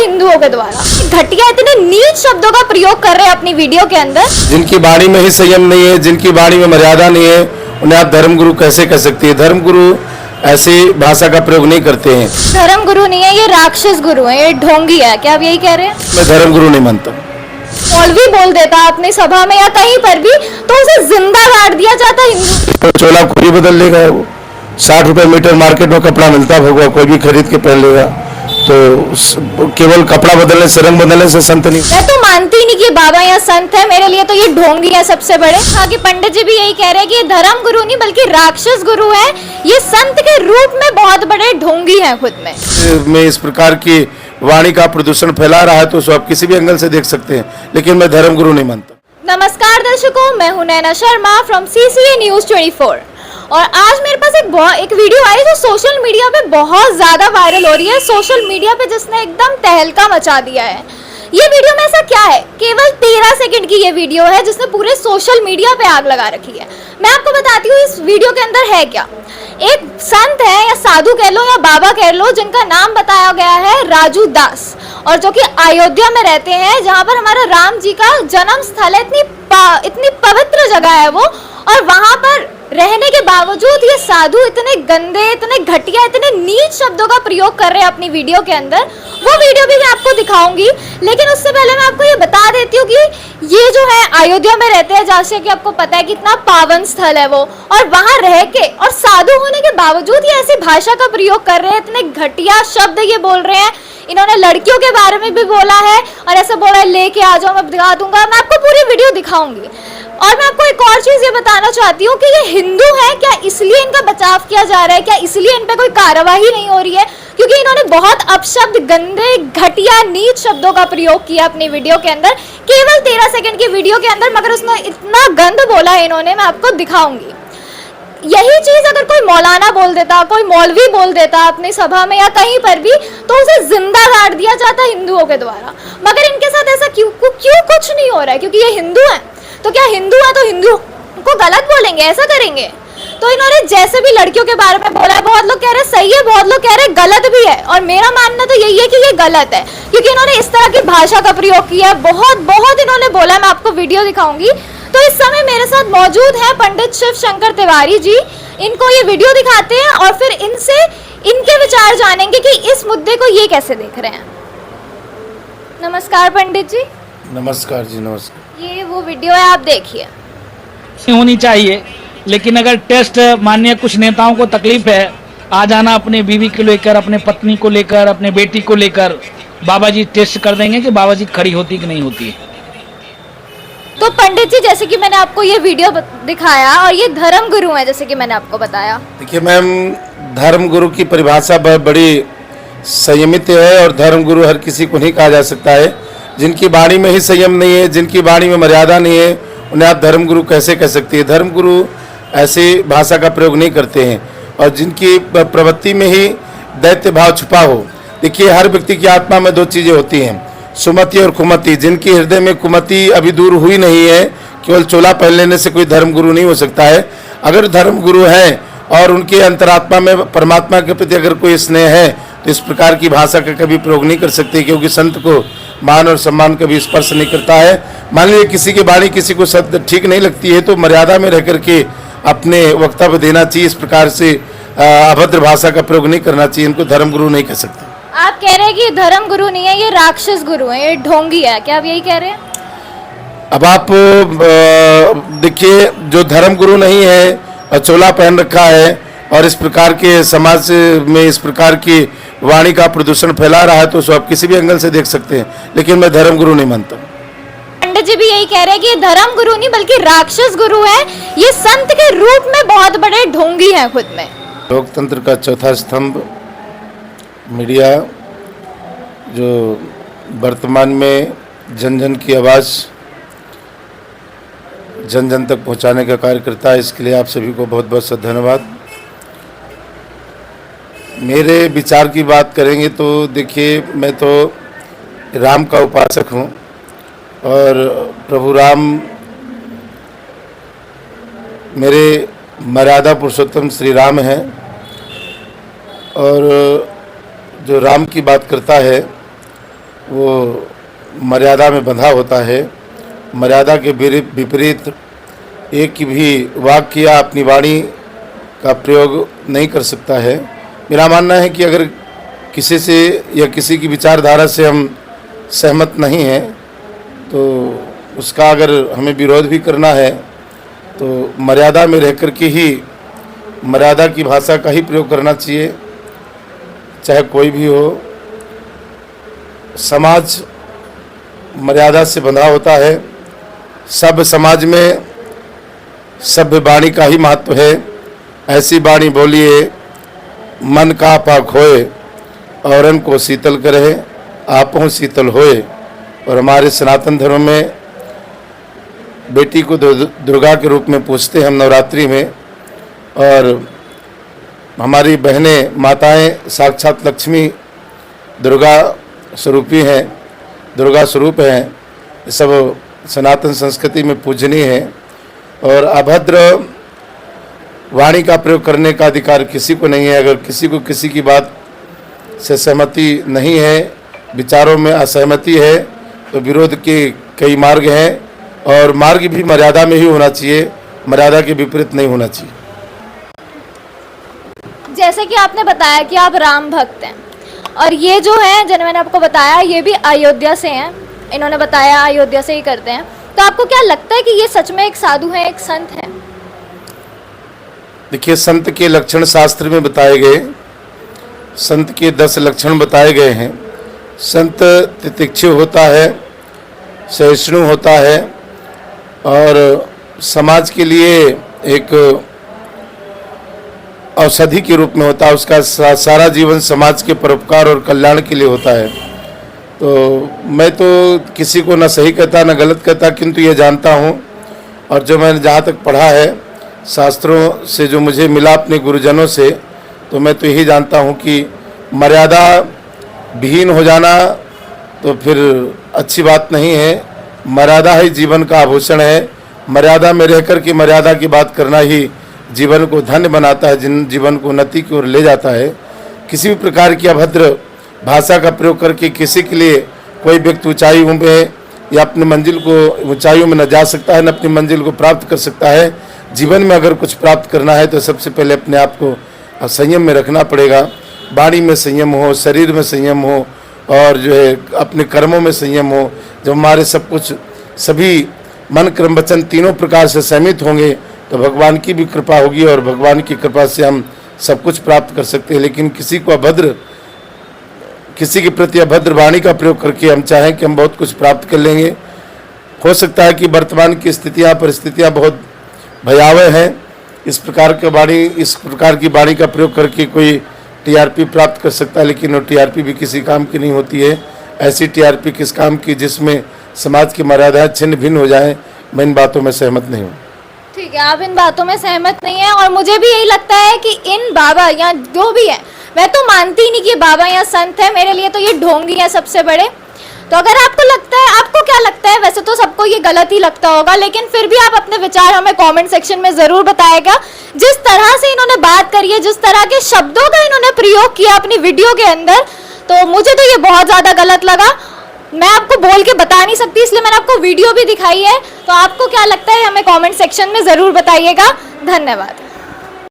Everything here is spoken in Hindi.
हिंदुओं के द्वारा। घटिया इतने नीच शब्दों का प्रयोग कर रहे हैं अपनी वीडियो के अंदर। जिनकी वाणी में ही संयम नहीं है, जिनकी वाणी में मर्यादा नहीं है, उन्हें आप धर्मगुरु कैसे कह सकती है? धर्मगुरु ऐसी भाषा का प्रयोग नहीं करते हैं। धर्मगुरु नहीं है, ये राक्षस गुरु है, ये ढोंगी है। क्या आप यही कह रहे हैं? मैं धर्मगुरु नहीं मानता। मौलवी बोल देता अपनी सभा में या कहीं पर भी तो उसे जिंदा गाड़ दिया जाता हिंदू। तो चोला खुद ही बदल लेगा। वो 60 रुपए मीटर मार्केट में कपड़ा मिलता होगा, कोई भी खरीद के पहन लेगा। तो केवल कपड़ा बदलने से, रंग बदलने से संत नहीं। मैं तो मानती ही नहीं कि बाबा या संत है। मेरे लिए तो ये ढोंगी है सबसे बड़े। आगे पंडित जी भी यही कह रहे हैं कि ये धर्म गुरु नहीं बल्कि राक्षस गुरु है। ये संत के रूप में बहुत बड़े ढोंगी है खुद में इस प्रकार की वाणी का प्रदूषण फैला रहा है तो उसको आप किसी भी एंगल से देख सकते हैं, लेकिन मैं धर्मगुरु नहीं मानता। नमस्कार दर्शकों, मैं हूं नैना शर्मा फ्रॉम CCA News 24 और आज मेरे पास एक वीडियो आई जो सोशल मीडिया पे बहुत ज्यादा वायरल हो रही है। सोशल मीडिया पे जिसने एकदम तहलका मचा दिया है। ये वीडियो में ऐसा क्या है? केवल 13 सेकंड की ये वीडियो है जिसने पूरे सोशल मीडिया पे आग लगा रखी है। मैं आपको बताती हूँ इस वीडियो के अंदर है क्या। एक संत है या साधु कह लो या बाबा कह लो, जिनका नाम बताया गया है राजू दास, और जो कि अयोध्या में रहते हैं, जहाँ पर हमारा राम जी का जन्म स्थल है। इतनी पवित्र जगह है वो, और वहां पर रहने के बावजूद ये साधु इतने गंदे, इतने घटिया, इतने नीच शब्दों का प्रयोग कर रहे हैं अपनी वीडियो के अंदर। वो वीडियो भी मैं आपको दिखाऊंगी, लेकिन उससे पहले मैं आपको ये बता देती हूँ कि ये जो है अयोध्या में रहते हैं, जैसे कि आपको पता है कितना पावन स्थल है वो, और वहां रह के और साधु होने के बावजूद ये ऐसी भाषा का प्रयोग कर रहे हैं, इतने घटिया शब्द ये बोल रहे हैं। इन्होंने लड़कियों के बारे में भी बोला है और ऐसा बोला है लेके आ जाओ, मैं दिखा दूंगा। मैं आपको पूरी वीडियो दिखाऊंगी। और मैं आपको एक और चीज ये बताना चाहती हूँ कि ये हिंदू है क्या, इसलिए इनका बचाव किया जा रहा है क्या, इसलिए इन पे कोई कार्रवाई नहीं हो रही है क्योंकि इन्होंने बहुत अपशब्द, गंदे, घटिया, नीच शब्दों का प्रयोग किया अपनी वीडियो के अंदर। केवल 13 सेकंड की वीडियो के अंदर, मगर उसमें इतना गंद बोला है इन्होंने, मैं आपको दिखाऊंगी। यही चीज अगर कोई मौलाना बोल देता, कोई मौलवी बोल देता अपनी सभा में या कहीं पर भी, तो उसे जिंदा गाड़ दिया जाता हिंदुओं के द्वारा। मगर इनके साथ ऐसा क्यों कुछ नहीं हो रहा है? क्योंकि ये हिंदू है। तो क्या हिंदू है तो हिंदू को गलत बोलेंगे, ऐसा करेंगे? तो इन्होंने जैसे भी लड़कियों के बारे में बोला है, बहुत लोग कह रहे सही है, बहुत लोग कह रहे गलत भी है, और मेरा मानना तो यही है कि ये गलत है क्योंकि इन्होंने इस तरह की भाषा का प्रयोग किया है। बहुत इन्होंने बोला। मैं आपको वीडियो दिखाऊंगी। तो इस समय मेरे साथ मौजूद है पंडित शिव शंकर तिवारी जी। इनको ये वीडियो दिखाते हैं और फिर इनसे इनके विचार जानेंगे कि इस मुद्दे को ये कैसे देख रहे हैं। नमस्कार पंडित जी। नमस्कार जी, नमस्कार। ये वो वीडियो है, आप देखिए। होनी चाहिए, लेकिन अगर टेस्ट माननीय कुछ नेताओं को तकलीफ है आ जाना अपने बीवी को लेकर, अपने पत्नी को लेकर, अपने बेटी को लेकर, बाबा जी टेस्ट कर देंगे कि बाबा जी खड़ी होती कि नहीं होती है। तो पंडित जी, जैसे कि मैंने आपको ये वीडियो दिखाया और ये धर्म गुरु है जैसे कि मैंने आपको बताया। देखिए मैम, धर्म गुरु की परिभाषा बड़ी संयमित है और धर्म गुरु हर किसी को नहीं कहा जा सकता है। जिनकी वाणी में ही संयम नहीं है, जिनकी वाणी में मर्यादा नहीं है, उन्हें आप धर्मगुरु कैसे कह सकती है? धर्मगुरु ऐसी भाषा का प्रयोग नहीं करते हैं और जिनकी प्रवृत्ति में ही दैत्य भाव छुपा हो। देखिए, हर व्यक्ति की आत्मा में 2 चीज़ें होती हैं, सुमति और कुमति। जिनकी हृदय में कुमति अभी दूर हुई नहीं है, केवल चोला पहन लेने से कोई धर्मगुरु नहीं हो सकता है। अगर धर्मगुरु हैं और उनके अंतरात्मा में परमात्मा के प्रति अगर कोई स्नेह है तो इस प्रकार की भाषा का कभी प्रयोग नहीं कर सकते, क्योंकि संत को मान और सम्मान कभी स्पर्श नहीं करता है। मान लीजिए किसी की वाणी किसी को शब्द ठीक नहीं लगती है तो मर्यादा में रह करके अपने वक्तव्य देना चाहिए। इस प्रकार से अभद्र भाषा का प्रयोग नहीं करना चाहिए। इनको धर्मगुरु नहीं कह सकते। आप कह रहे हैं कि धर्म गुरु नहीं है, ये राक्षस गुरु है, ये ढोंगी है। क्या आप यही कह रहे हैं? अब आप देखिए, जो धर्मगुरु नहीं है, चोला पहन रखा है और इस प्रकार के समाज में इस प्रकार की वाणी का प्रदूषण फैला रहा है तो उसको आप किसी भी एंगल से देख सकते हैं, लेकिन मैं धर्मगुरु नहीं मानता। पंडित जी भी यही कह रहे हैं कि ये धर्म गुरु नहीं बल्कि राक्षस गुरु है। ये संत के रूप में बहुत बड़े ढोंगी हैं खुद में। लोकतंत्र का चौथा स्तंभ मीडिया, जो वर्तमान में जन जन की आवाज़ जन जन तक पहुंचाने का कार्य करता है, इसके लिए आप सभी को बहुत बहुत धन्यवाद। मेरे विचार की बात करेंगे तो देखिए, मैं तो राम का उपासक हूँ और प्रभु राम मेरे मर्यादा पुरुषोत्तम श्री राम हैं, और जो राम की बात करता है वो मर्यादा में बंधा होता है। मर्यादा के विपरीत एक भी वाक्य या अपनी वाणी का प्रयोग नहीं कर सकता है। मेरा मानना है कि अगर किसी से या किसी की विचारधारा से हम सहमत नहीं हैं तो उसका अगर हमें विरोध भी करना है तो मर्यादा में रह कर के ही मर्यादा की भाषा का ही प्रयोग करना चाहिए, चाहे कोई भी हो। समाज मर्यादा से बंधा होता है। सब समाज में सभ्य वाणी का ही महत्व है। ऐसी वाणी बोलिए मन का आपा खोए, औरन को शीतल करे, आपों शीतल होए। और हमारे सनातन धर्म में बेटी को दुर्गा के रूप में पूजते हैं हम नवरात्रि में, और हमारी बहनें माताएं साक्षात लक्ष्मी दुर्गा स्वरूपी हैं, दुर्गा स्वरूप हैं। ये सब सनातन संस्कृति में पूजनीय है। और अभद्र वाणी का प्रयोग करने का अधिकार किसी को नहीं है। अगर किसी को किसी की बात से सहमति नहीं है, विचारों में असहमति है, तो विरोध के कई मार्ग हैं और मार्ग भी मर्यादा में ही होना चाहिए, मर्यादा के विपरीत नहीं होना चाहिए। जैसे कि आपने बताया कि आप राम भक्त हैं, और ये जो है जिन्हें मैंने आपको बताया ये भी अयोध्या से हैं, इन्होंने बताया अयोध्या से ही करते हैं, तो आपको क्या लगता है कि ये सच में एक साधु है, एक संत है? देखिए, संत के लक्षण शास्त्र में बताए गए, संत के 10 लक्षण बताए गए हैं। संत तितिक्षु होता है, सहिष्णु होता है और समाज के लिए एक औषधि के रूप में होता है। उसका सारा जीवन समाज के परोपकार और कल्याण के लिए होता है। तो मैं तो किसी को न सही कहता न गलत कहता, किंतु ये जानता हूँ और जो मैंने जहाँ तक पढ़ा है शास्त्रों से, जो मुझे मिला अपने गुरुजनों से, तो मैं तो यही जानता हूँ कि मर्यादा विहीन हो जाना तो फिर अच्छी बात नहीं है। मर्यादा ही जीवन का आभूषण है। मर्यादा में रहकर के मर्यादा की बात करना ही जीवन को धन्य बनाता है, जीवन को उन्नति की ओर ले जाता है। किसी भी प्रकार की अभद्र भाषा का प्रयोग करके किसी के लिए कोई व्यक्ति ऊंचाइयों में या अपनी मंजिल को ऊंचाइयों में न जा सकता है, न अपनी मंजिल को प्राप्त कर सकता है। जीवन में अगर कुछ प्राप्त करना है तो सबसे पहले अपने आप को संयम में रखना पड़ेगा। वाणी में संयम हो, शरीर में संयम हो और जो है अपने कर्मों में संयम हो। जब हमारे सब कुछ सभी मन कर्म वचन तीनों प्रकार से संयमित होंगे तो भगवान की भी कृपा होगी और भगवान की कृपा से हम सब कुछ प्राप्त कर सकते हैं। लेकिन किसी के प्रति अभद्र वाणी का प्रयोग करके हम चाहें कि हम बहुत कुछ प्राप्त कर लेंगे, हो सकता है कि वर्तमान की परिस्थितियाँ बहुत भयावह हैं। इस प्रकार की वाणी का प्रयोग करके कोई टीआरपी प्राप्त कर सकता है, लेकिन वो टीआरपी भी किसी काम की नहीं होती है। ऐसी टीआरपी किस काम की जिसमें समाज की मर्यादाएं छिन्न भिन्न हो जाएं। मैं इन बातों में सहमत नहीं हूँ। ठीक है, आप इन बातों में सहमत नहीं है और मुझे भी यही लगता है कि इन बाबा या जो भी है, मैं तो मानती ही नहीं कि बाबा या संत है। मेरे लिए तो ये ढोंगी है सबसे बड़े। तो अगर आपको लगता है, आपको क्या लगता है? वैसे तो सबको ये गलत ही लगता होगा, लेकिन फिर भी आप अपने विचार हमें कमेंट सेक्शन में ज़रूर बताएगा। जिस तरह से इन्होंने बात करी है, जिस तरह के शब्दों का इन्होंने प्रयोग किया अपनी वीडियो के अंदर, तो मुझे तो ये बहुत ज़्यादा गलत लगा। मैं आपको बोल के बता नहीं सकती, इसलिए मैंने आपको वीडियो भी दिखाई है। तो आपको क्या लगता है हमें कमेंट सेक्शन में ज़रूर बताइएगा। धन्यवाद।